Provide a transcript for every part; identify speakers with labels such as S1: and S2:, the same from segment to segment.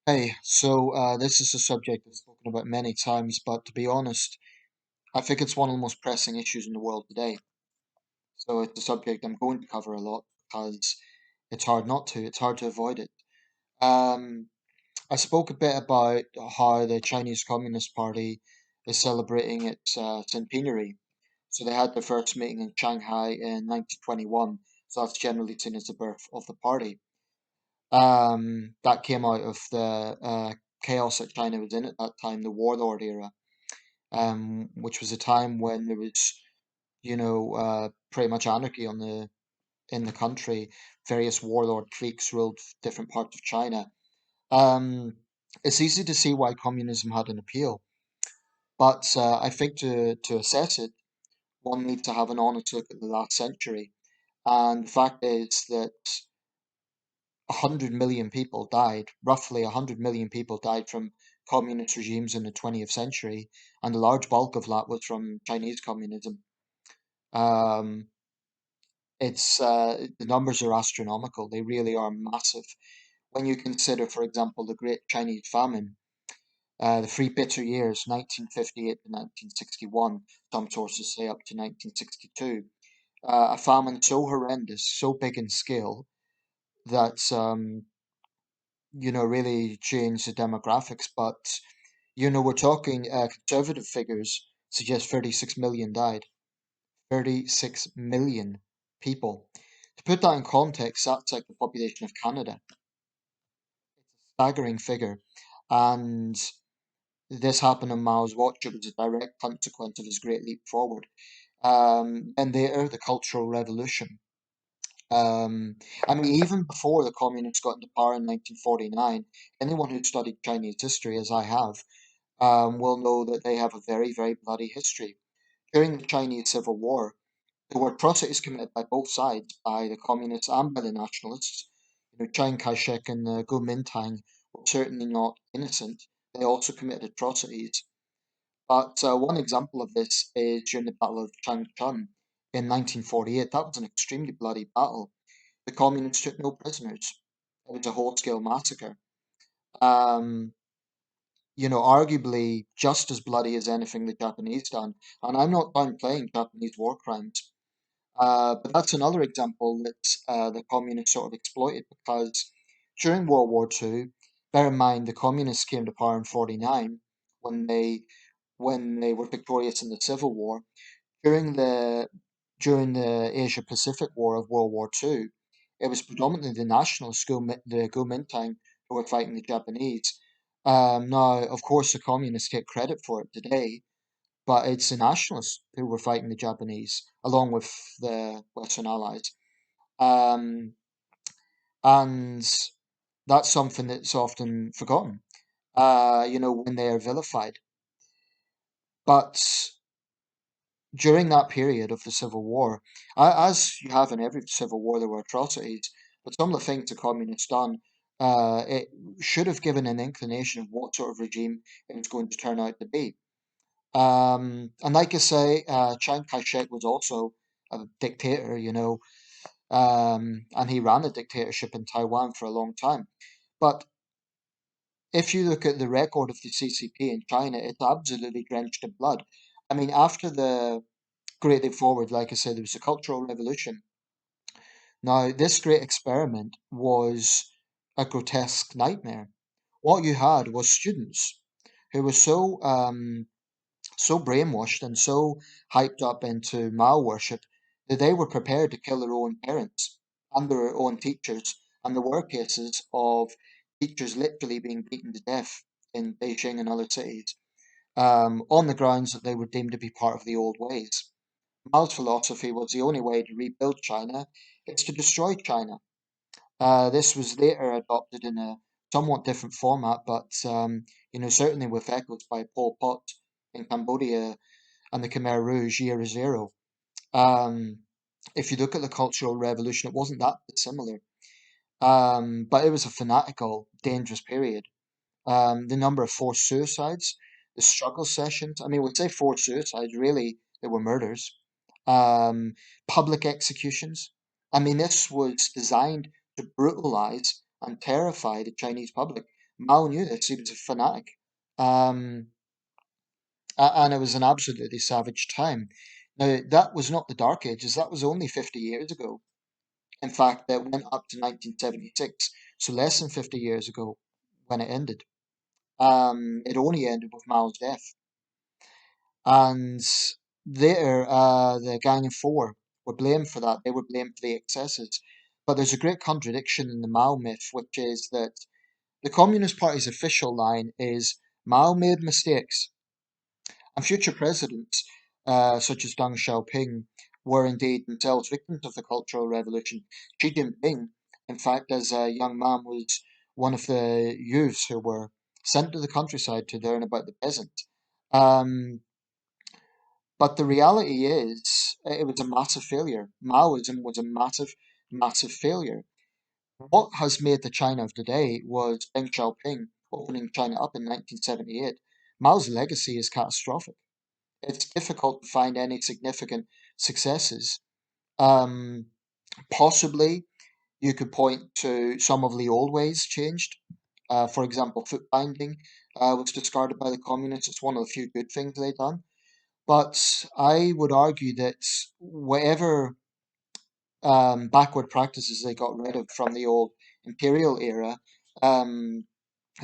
S1: Hey, this is a subject I've spoken about many times, but to be honest, I think it's one of the most pressing issues in the world today. So it's a subject I'm going to cover a lot because it's hard not to, it's hard to avoid it. Um, I spoke a bit about how the Chinese Communist Party is celebrating its centenary. So they had their first meeting in Shanghai in 1921, so that's generally seen as the birth of the party. That came out of the chaos that China was in at that time, the warlord era, which was a time when there was, pretty much anarchy on the in the country. Various warlord cliques ruled different parts of China. Um, it's easy to see why communism had an appeal, but I think to assess it, one needs to have an honest look at the last century. And the fact is that 100 million people died, roughly 100 million people died from communist regimes in the 20th century, and a large bulk of that was from Chinese communism. Um, the numbers are astronomical. They really are massive. When you consider, for example, the Great Chinese Famine, the three bitter years, 1958 to 1961, some sources say up to 1962, a famine so horrendous, so big in scale, that really change the demographics. But, we're talking conservative figures suggest 36 million died. 36 million people. To put that in context, that's like the population of Canada. Staggering figure. And this happened on Mao's watch. It was a direct consequence of his great leap forward. And later, the Cultural Revolution. I mean, even before the communists got into power in 1949, anyone who studied Chinese history, as I have, will know that they have a very, very bloody history. During the Chinese Civil War, there were atrocities committed by both sides, by the communists and by the nationalists. Chiang Kai-shek and the Kuomintang were certainly not innocent. They also committed atrocities. But one example of this is during the Battle of Changchun in 1948. That was an extremely bloody battle. The communists took no prisoners. It was a whole-scale massacre. Um, arguably just as bloody as anything the Japanese done. And I'm not downplaying Japanese war crimes. But that's another example that the communists sort of exploited because during World War II, bear in mind the communists came to power in '49 when they were victorious in the Civil War. During the during the Asia Pacific War of World War II, it was predominantly the nationalists, the Kuomintang, who were fighting the Japanese. Now, of course, the communists get credit for it today, but it's the nationalists who were fighting the Japanese, along with the Western Allies. Um, and that's something that's often forgotten, when they are vilified. But during that period of the Civil War, as you have in every civil war, there were atrocities, but some of the things the communists done, it should have given an inclination of what sort of regime it was going to turn out to be. And like I say, Chiang Kai-shek was also a dictator, and he ran a dictatorship in Taiwan for a long time. But if you look at the record of the CCP in China, it's absolutely drenched in blood. I mean, after the Great Leap Forward, like I said, there was a Cultural Revolution. Now, this great experiment was a grotesque nightmare. What you had was students who were so brainwashed and so hyped up into Mao worship that they were prepared to kill their own parents and their own teachers. And there were cases of teachers literally being beaten to death in Beijing and other cities on the grounds that they were deemed to be part of the old ways. Mao's philosophy was the only way to rebuild China is to destroy China. This was later adopted in a somewhat different format, but certainly with echoes by Pol Pot in Cambodia and the Khmer Rouge Year Zero. Um, if you look at the Cultural Revolution, it wasn't that dissimilar, but it was a fanatical, dangerous period. The number of forced suicides, the struggle sessions. I mean, we'd say forced suicides, really, they were murders. Um, Public executions. I mean, this was designed to brutalize and terrify the Chinese public. Mao knew this. He was a fanatic. Um, and it was an absolutely savage time. Now, that was not the Dark Ages, that was only 50 years ago. In fact, it went up to 1976, so less than 50 years ago when it ended. It only ended with Mao's death. And there, the Gang of Four were blamed for that. They were blamed for the excesses. But there's a great contradiction in the Mao myth, which is that the Communist Party's official line is Mao made mistakes, and future presidents, such as Deng Xiaoping, were indeed themselves victims of the Cultural Revolution. Xi Jinping, in fact, as a young man, was one of the youths who were sent to the countryside to learn about the peasant. Um, but the reality is, it was a massive failure. Maoism was a massive, massive failure. What has made the China of today was Deng Xiaoping opening China up in 1978. Mao's legacy is catastrophic. It's difficult to find any significant successes. Um, Possibly you could point to some of the old ways changed. For example, foot binding was discarded by the communists. It's one of the few good things they've done. But I would argue that whatever backward practices they got rid of from the old imperial era, um,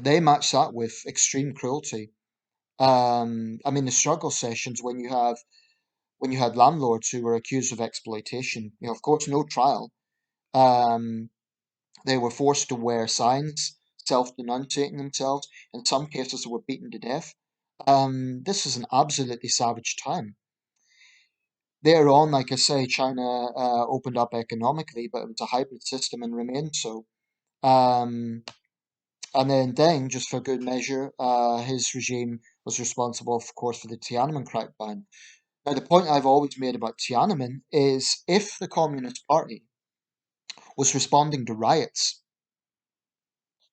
S1: they match that with extreme cruelty. I mean, the struggle sessions when you had landlords who were accused of exploitation, of course, no trial. Um, they were forced to wear signs, self-denunciating themselves. In some cases, they were beaten to death. This is an absolutely savage time. Later on, like I say, China opened up economically, but it was a hybrid system and remained so. Um, and then Deng, just for good measure, his regime was responsible, of course, for the Tiananmen crackdown. Now, the point I've always made about Tiananmen is if the Communist Party was responding to riots,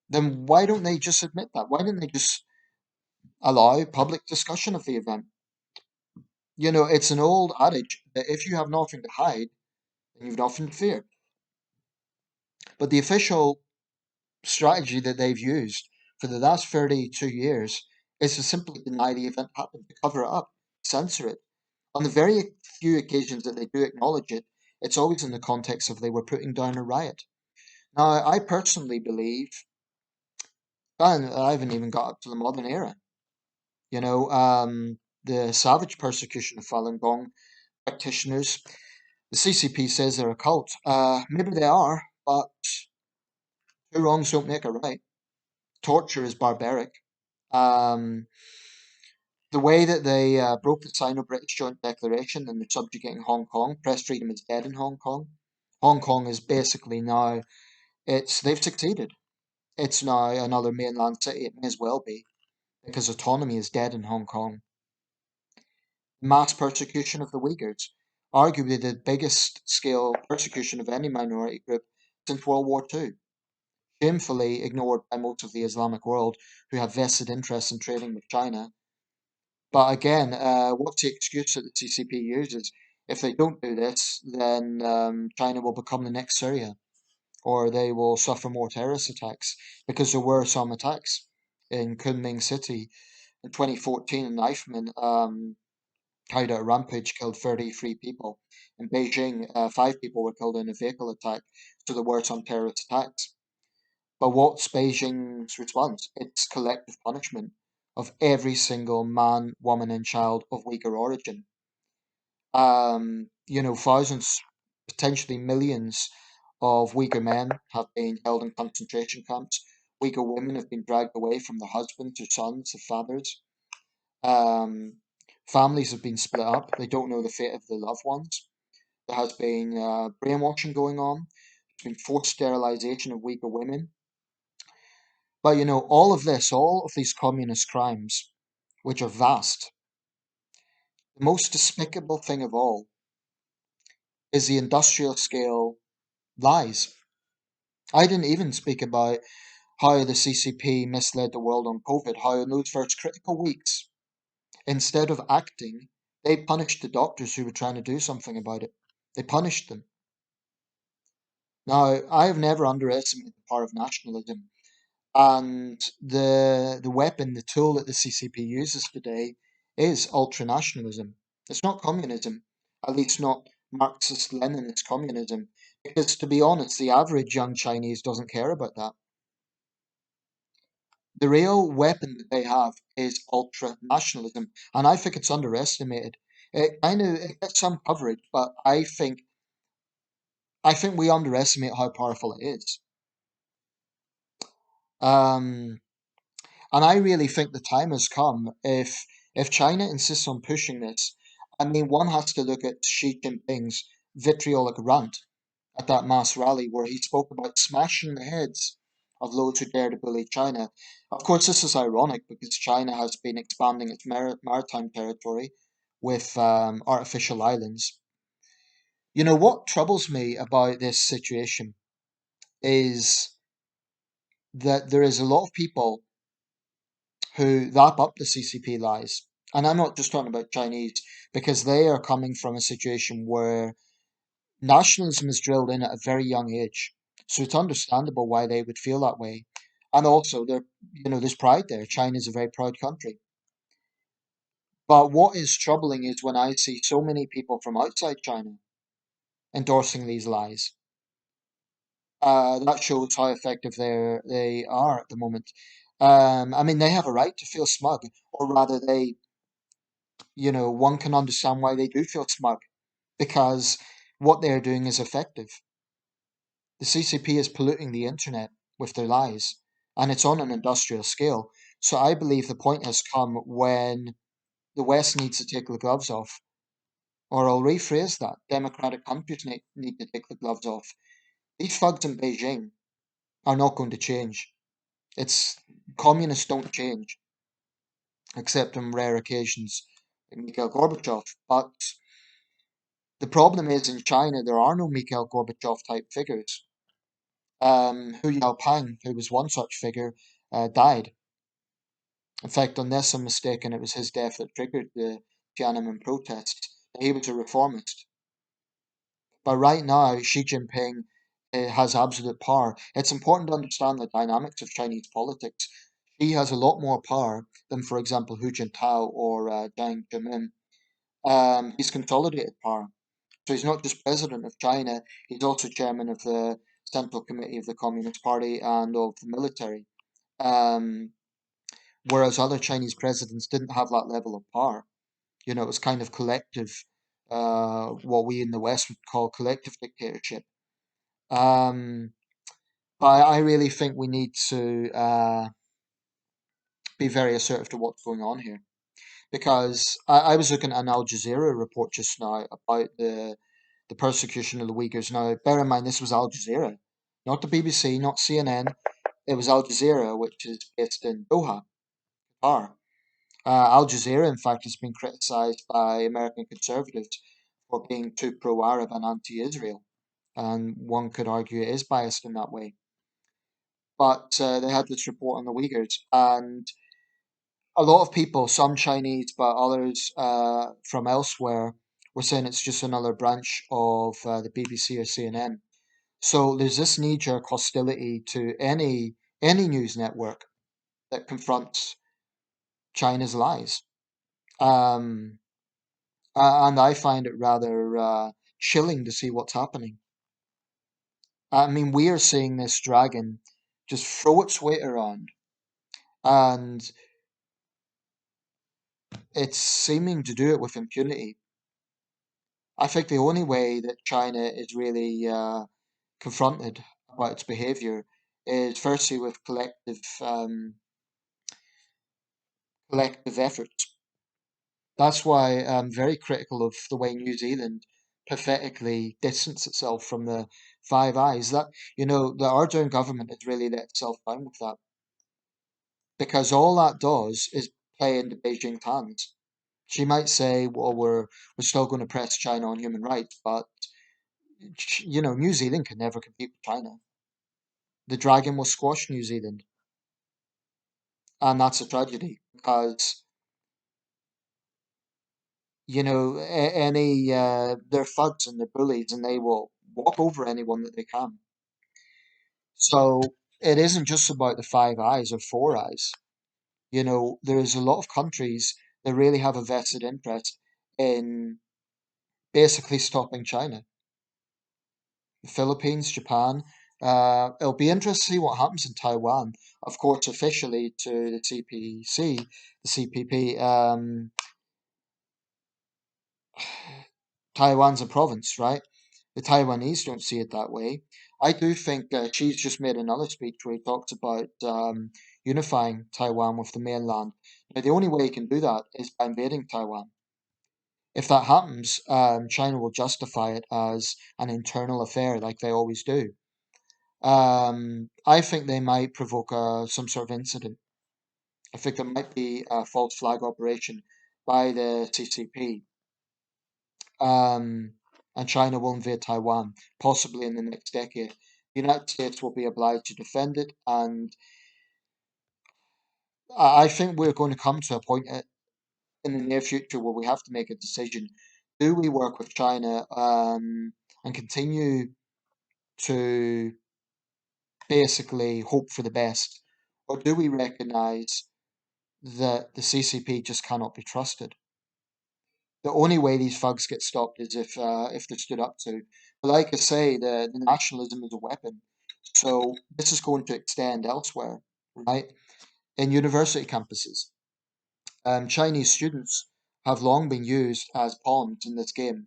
S1: then why don't they just admit that? Why didn't they just allow public discussion of the event? It's an old adage that if you have nothing to hide, then you've nothing to fear. But the official strategy that they've used for the last 32 years is to simply deny the event happened, to cover it up, censor it. On the very few occasions that they do acknowledge it, it's always in the context of they were putting down a riot. Now, I personally believe, and I haven't even got up to the modern era, the savage persecution of Falun Gong practitioners. The CCP says they're a cult. Maybe they are, but two wrongs don't make a right. Torture is barbaric. Um, the way that they broke the Sino-British Joint Declaration and they're subjugating Hong Kong, press freedom is dead in Hong Kong. Hong Kong is basically now, they've succeeded. It's now another mainland city. It may as well be because autonomy is dead in Hong Kong. Mass persecution of the Uyghurs, arguably the biggest scale persecution of any minority group since World War II, shamefully ignored by most of the Islamic world who have vested interests in trading with China. But again, what's the excuse that the CCP uses? If they don't do this, then China will become the next Syria, or they will suffer more terrorist attacks, because there were some attacks in Kunming City in 2014. An knifeman carried out a rampage, killed 33 people. In Beijing, 5 people were killed in a vehicle attack, so there were some terrorist attacks. But what's Beijing's response? It's collective punishment of every single man, woman, and child of Uyghur origin. Thousands, potentially millions of Uyghur men have been held in concentration camps. Uyghur women have been dragged away from their husbands, their sons, their fathers. Um, Families have been split up. They don't know the fate of their loved ones. There has been brainwashing going on. There's been forced sterilization of Uyghur women. But all of this, all of these communist crimes, which are vast, the most despicable thing of all is the industrial scale lies. I didn't even speak about how the CCP misled the world on COVID, how in those first critical weeks, instead of acting, they punished the doctors who were trying to do something about it. They punished them. Now, I have never underestimated the power of nationalism. And the weapon, the tool that the CCP uses today is ultranationalism. It's not communism, at least not Marxist Leninist communism, because to be honest, the average young Chinese doesn't care about that. The real weapon that they have is ultranationalism, and I think it's underestimated. It gets some coverage, but I think we underestimate how powerful it is. Um, And I really think the time has come if China insists on pushing this. I mean, one has to look at Xi Jinping's vitriolic rant at that mass rally where he spoke about smashing the heads of those who dare to bully China. Of course, this is ironic because China has been expanding its maritime territory with artificial islands. You know, what troubles me about this situation is that there is a lot of people who lap up the CCP lies. And I'm not just talking about Chinese, because they are coming from a situation where nationalism is drilled in at a very young age. So it's understandable why they would feel that way. And also, there's pride there. China is a very proud country. But what is troubling is when I see so many people from outside China endorsing these lies. That shows how effective they are at the moment. I mean, they have a right to feel smug, or rather, one can understand why they do feel smug because what they're doing is effective. The CCP is polluting the internet with their lies, and it's on an industrial scale. So I believe the point has come when the West needs to take the gloves off, or I'll rephrase that: democratic countries need to take the gloves off. These thugs in Beijing are not going to change. It's communists don't change, except on rare occasions, like Mikhail Gorbachev. But the problem is in China, there are no Mikhail Gorbachev type figures. Hu Yaoping, who was one such figure, died. In fact, unless I'm mistaken, it was his death that triggered the Tiananmen protests. He was a reformist. But right now, Xi Jinping has absolute power. It's important to understand the dynamics of Chinese politics. He has a lot more power than, for example, Hu Jintao or Jiang Zemin. He's consolidated power. So he's not just president of China, he's also chairman of the Central Committee of the Communist Party and of the military. Um, whereas other Chinese presidents didn't have that level of power. It was kind of collective, what we in the West would call collective dictatorship. Um, but I really think we need to be very assertive to what's going on here. Because I was looking at an Al Jazeera report just now about the persecution of the Uyghurs. Now, bear in mind, this was Al Jazeera, not the BBC, not CNN. It was Al Jazeera, which is based in Doha, Qatar. Al Jazeera, in fact, has been criticized by American conservatives for being too pro Arab and anti Israel. And one could argue it is biased in that way. But they had this report on the Uyghurs, and a lot of people, some Chinese, but others from elsewhere, were saying it's just another branch of the BBC or CNN. So there's this knee-jerk hostility to any news network that confronts China's lies, um, and I find it rather chilling to see what's happening. I mean, we are seeing this dragon just throw its weight around, and it's seeming to do it with impunity. I think the only way that China is really confronted about its behaviour is firstly with collective efforts. That's why I'm very critical of the way New Zealand pathetically distanced itself from the Five Eyes. That the Ardern government has really let itself down with that because all that does is play into Beijing's hands. She might say, "Well, we're still going to press China on human rights," but New Zealand can never compete with China. The dragon will squash New Zealand, and that's a tragedy because any they're thugs and they're bullies, and they will walk over anyone that they can. So it isn't just about the Five Eyes or Four Eyes. There's a lot of countries that really have a vested interest in basically stopping China. The Philippines, Japan. It'll be interesting to see what happens in Taiwan. Of course, officially to the CPC, the CPP, Taiwan's a province, right? The Taiwanese don't see it that way. I do think Xi's just made another speech where he talks about unifying Taiwan with the mainland. Now, the only way he can do that is by invading Taiwan. If that happens, China will justify it as an internal affair, like they always do. I think they might provoke some sort of incident. I think there might be a false flag operation by the CCP, and China will invade Taiwan, possibly in the next decade. The United States will be obliged to defend it, and I think we're going to come to a point in the near future where we have to make a decision. Do we work with China and continue to basically hope for the best, or do we recognize that the CCP just cannot be trusted? The only way these thugs get stopped is if they're stood up to. But like I say, the nationalism is a weapon, so this is going to extend elsewhere, right? In university campuses, Chinese students have long been used as pawns in this game.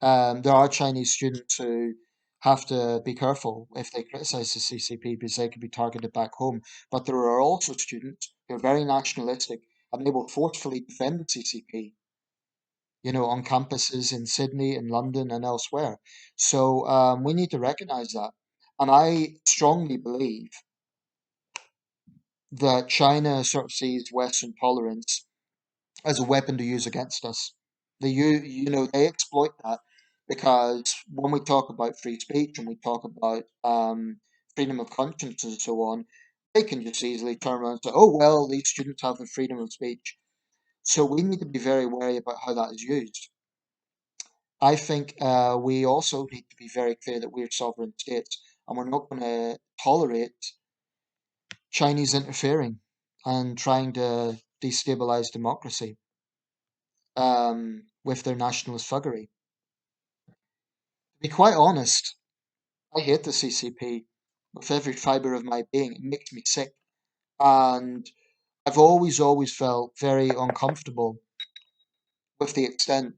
S1: There are Chinese students who have to be careful if they criticize the CCP because they could be targeted back home. But there are also students who are very nationalistic and they will forcefully defend the CCP, on campuses in Sydney and London and elsewhere. So we need to recognize that. And I strongly believe that China sort of sees Western tolerance as a weapon to use against us. They exploit that because when we talk about free speech and we talk about freedom of conscience and so on, they can just easily turn around and say, "Oh well, these students have the freedom of speech." So we need to be very wary about how that is used. I think we also need to be very clear that we're sovereign states and we're not going to tolerate Chinese interfering and trying to destabilize democracy with their nationalist thuggery. To be quite honest, I hate the CCP with every fibre of my being. It makes me sick. And I've always felt very uncomfortable with the extent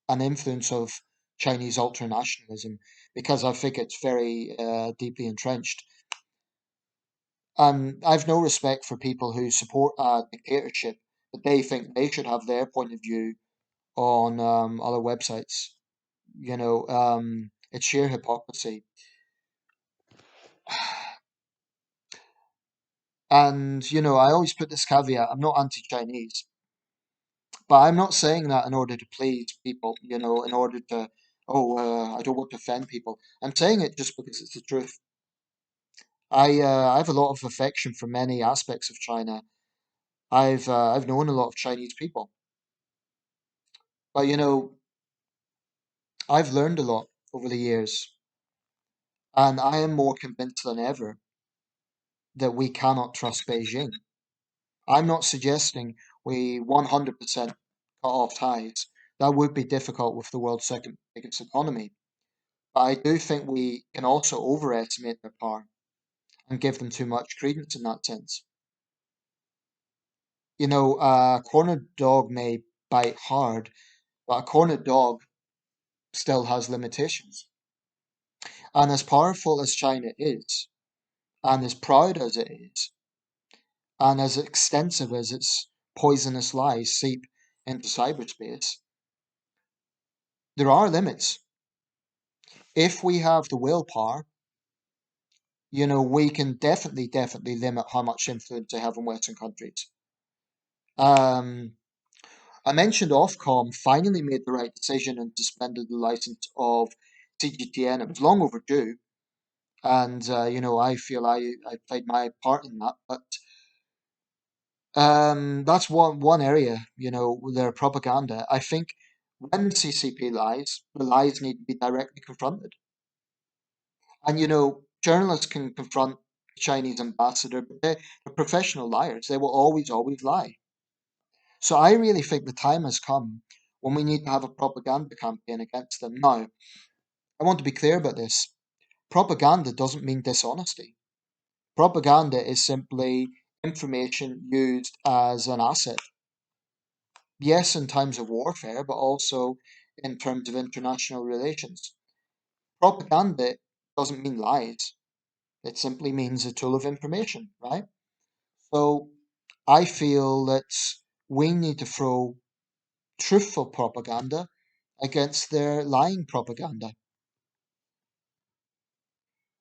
S1: and influence of Chinese ultranationalism because I think it's very deeply entrenched. I've no respect for people who support a dictatorship, but they think they should have their point of view on other websites. It's sheer hypocrisy. And, I always put this caveat, I'm not anti-Chinese, but I'm not saying that in order to please people, in order to, I don't want to offend people. I'm saying it just because it's the truth. I have a lot of affection for many aspects of China. I've known a lot of Chinese people, but I've learned a lot over the years, and I am more convinced than ever that we cannot trust Beijing. I'm not suggesting we 100% cut off ties. That would be difficult with the world's second biggest economy. But I do think we can also overestimate their power and give them too much credence in that sense. A cornered dog may bite hard, but a cornered dog still has limitations. And as powerful as China is, and as proud as it is, and as extensive as its poisonous lies seep into cyberspace, there are limits. If we have the willpower, we can definitely limit how much influence they have in Western countries. Um, I mentioned Ofcom finally made the right decision and suspended the license of CGTN. It was long overdue, and I feel I played my part in that. But that's one area, their propaganda. I think when the CCP lies, the lies need to be directly confronted. And journalists can confront Chinese ambassador, but they're professional liars. They will always, always lie. So I really think the time has come when we need to have a propaganda campaign against them. Now, I want to be clear about this. Propaganda doesn't mean dishonesty. Propaganda is simply information used as an asset. Yes, in times of warfare, but also in terms of international relations. Propaganda doesn't mean lies. It simply means a tool of information, right? So I feel that we need to throw truthful propaganda against their lying propaganda.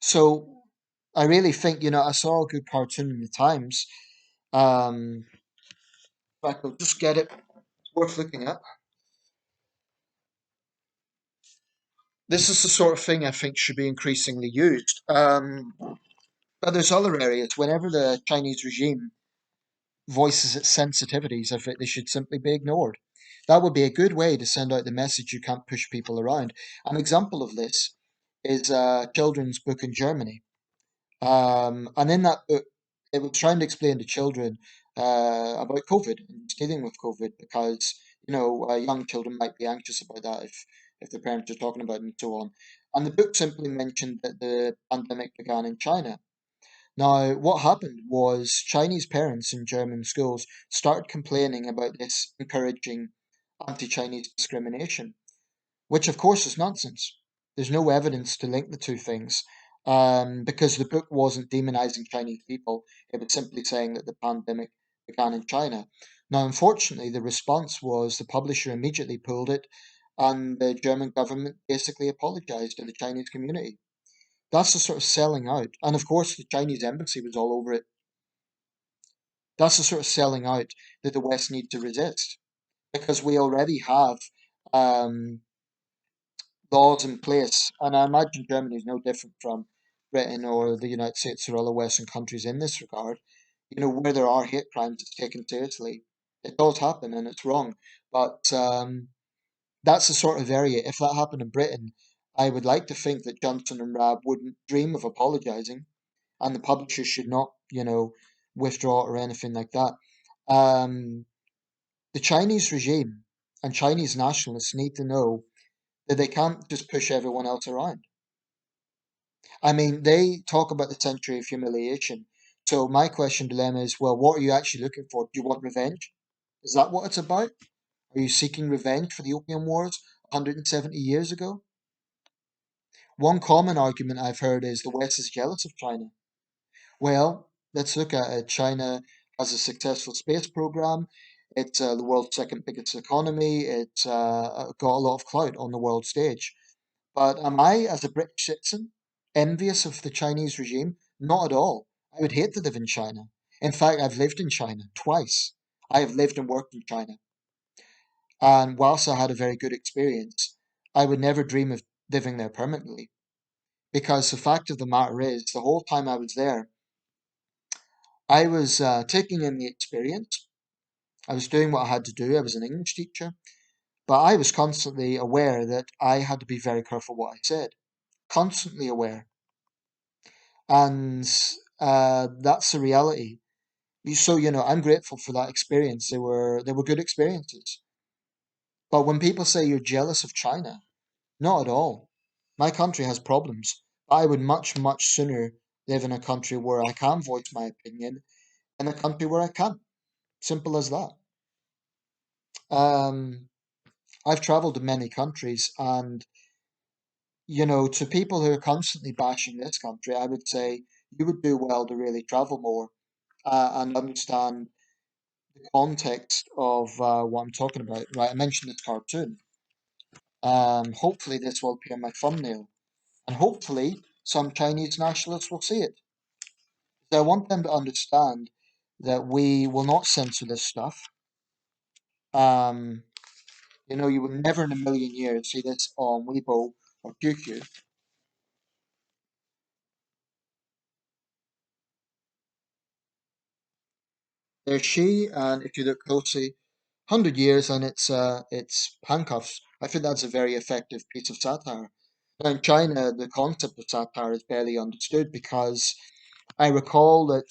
S1: So I really think, I saw a good cartoon in the Times. If I could just get it, it's worth looking at. This is the sort of thing I think should be increasingly used. But there's other areas. Whenever the Chinese regime voices its sensitivities, I think they should simply be ignored. That would be a good way to send out the message you can't push people around. An example of this is a children's book in Germany. And in that book, it was trying to explain to children about COVID and dealing with COVID because, young children might be anxious about that if their parents are talking about it and so on. And the book simply mentioned that the pandemic began in China. Now, what happened was Chinese parents in German schools started complaining about this encouraging anti Chinese discrimination, which of course is nonsense. There's no evidence to link the two things because the book wasn't demonizing Chinese people, it was simply saying that the pandemic began in China. Now, unfortunately, the response was the publisher immediately pulled it, and the German government basically apologized to the Chinese community. That's the sort of selling out. And of course, the Chinese embassy was all over it. That's the sort of selling out that the West needs to resist because we already have um, laws in place. And I imagine Germany is no different from Britain or the United States or other Western countries in this regard. Where there are hate crimes, it's taken seriously. It does happen and it's wrong. But that's the sort of area, if that happened in Britain, I would like to think that Johnson and Rab wouldn't dream of apologising and the publisher should not, withdraw or anything like that. Um, the Chinese regime and Chinese nationalists need to know that they can't just push everyone else around. I mean, they talk about the century of humiliation. So my question to them is, well, what are you actually looking for? Do you want revenge? Is that what it's about? Are you seeking revenge for the Opium Wars 170 years ago? One common argument I've heard is the West is jealous of China. Well, let's look at it. China has a successful space program. It's the world's second biggest economy. It's got a lot of clout on the world stage. But am I, as a British citizen, envious of the Chinese regime? Not at all. I would hate to live in China. In fact, I've lived in China twice. I have lived and worked in China. And whilst I had a very good experience, I would never dream of living there permanently. Because the fact of the matter is, the whole time I was there, I was taking in the experience. I was doing what I had to do. I was an English teacher. But I was constantly aware that I had to be very careful what I said. Constantly aware. And that's the reality. So, I'm grateful for that experience. They were good experiences. But when people say you're jealous of China, not at all. My country has problems. I would much, much sooner live in a country where I can voice my opinion than a country where I can't. Simple as that. Um, I've traveled to many countries, and to people who are constantly bashing this country, I would say you would do well to really travel more and understand the context of what I'm talking about. Right, I mentioned this cartoon. Hopefully, this will appear in my thumbnail, and hopefully, some Chinese nationalists will see it. So I want them to understand that we will not censor this stuff. Um, you will never in a million years see this on Weibo or QQ. There's she, and if you look closely, 100 years and it's handcuffs. I think that's a very effective piece of satire. Now in China, the concept of satire is barely understood because I recall that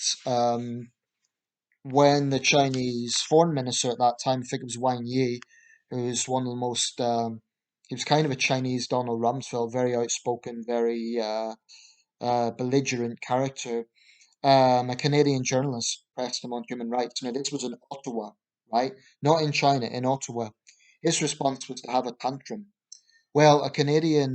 S1: when the Chinese foreign minister at that time, I think it was Wang Yi, who was one of the most, he was kind of a Chinese Donald Rumsfeld, very outspoken, very belligerent character. A Canadian journalist pressed him on human rights. Now, this was in Ottawa, right? Not in China, in Ottawa. His response was to have a tantrum. Well, a Canadian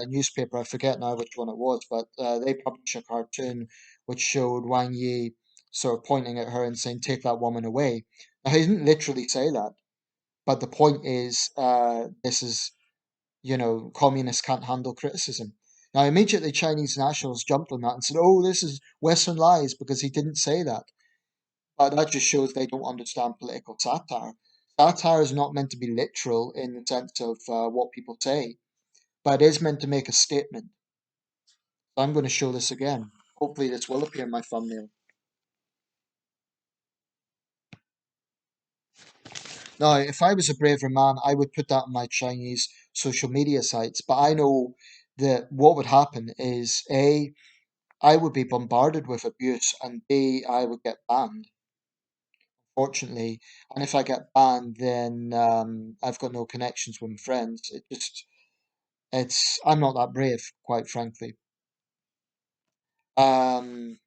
S1: newspaper, I forget now which one it was, but they published a cartoon which showed Wang Yi sort of pointing at her and saying, "Take that woman away." Now, he didn't literally say that, but the point is, this is, communists can't handle criticism. Now, immediately Chinese nationals jumped on that and said, "Oh, this is Western lies," because he didn't say that. But that just shows they don't understand political satire. Satire is not meant to be literal in the sense of what people say, but it is meant to make a statement. So I'm going to show this again. Hopefully this will appear in my thumbnail. Now, if I was a braver man, I would put that on my Chinese social media sites. But I know that what would happen is A, I would be bombarded with abuse, and B, I would get banned, fortunately. And if I get banned, then I've got no connections with my friends. I'm not that brave, quite frankly. Um,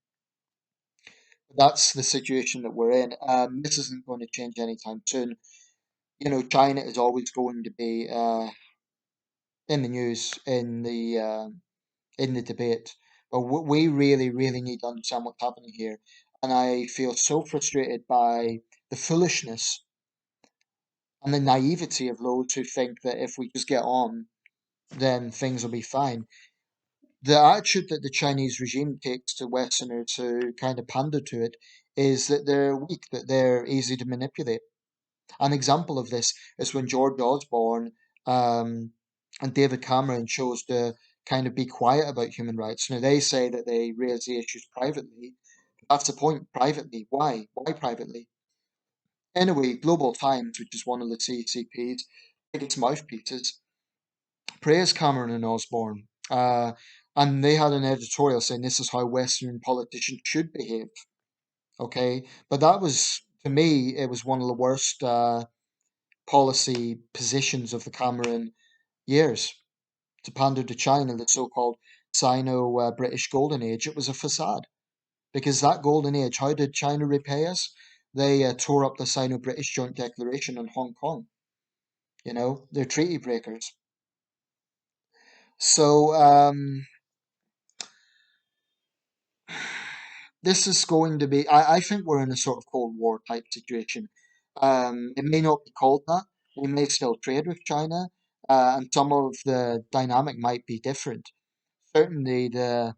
S1: that's the situation that we're in. This isn't going to change anytime soon. China is always going to be in the news, in the debate. But we really, really need to understand what's happening here. And I feel so frustrated by the foolishness and the naivety of those who think that if we just get on, then things will be fine. The attitude that the Chinese regime takes to Westerners who kind of pander to it is that they're weak, that they're easy to manipulate. An example of this is when George Osborne um, and David Cameron chose to kind of be quiet about human rights. Now, they say that they raise the issues privately. That's the point, privately. Why? Why privately? Anyway, Global Times, which is one of the CCP's biggest mouthpieces, praised Cameron and Osborne. And they had an editorial saying this is how Western politicians should behave. Okay. But that was, to me, it was one of the worst policy positions of the Cameron years to pander to China, the so-called Sino-British Golden Age. It was a facade because that Golden Age, how did China repay us? They tore up the Sino-British Joint Declaration on Hong Kong. They're treaty breakers. So this is going to be. I think we're in a sort of Cold War type situation. It may not be called that. We may still trade with China, and some of the dynamic might be different. Certainly, the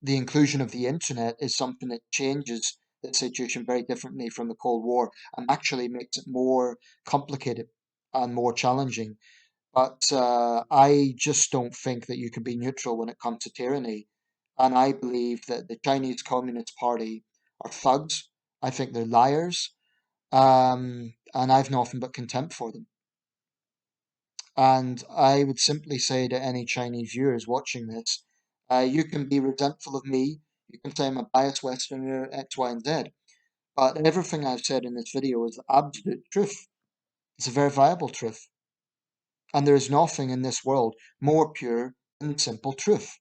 S1: inclusion of the internet is something that changes the situation very differently from the Cold War and actually makes it more complicated and more challenging. But I just don't think that you can be neutral when it comes to tyranny. And I believe that the Chinese Communist Party are thugs. I think they're liars. And I've nothing but contempt for them. And I would simply say to any Chinese viewers watching this, you can be resentful of me. You can say I'm a biased Westerner, X, Y, and Z. But everything I've said in this video is the absolute truth. It's a verifiable truth. And there is nothing in this world more pure than simple truth.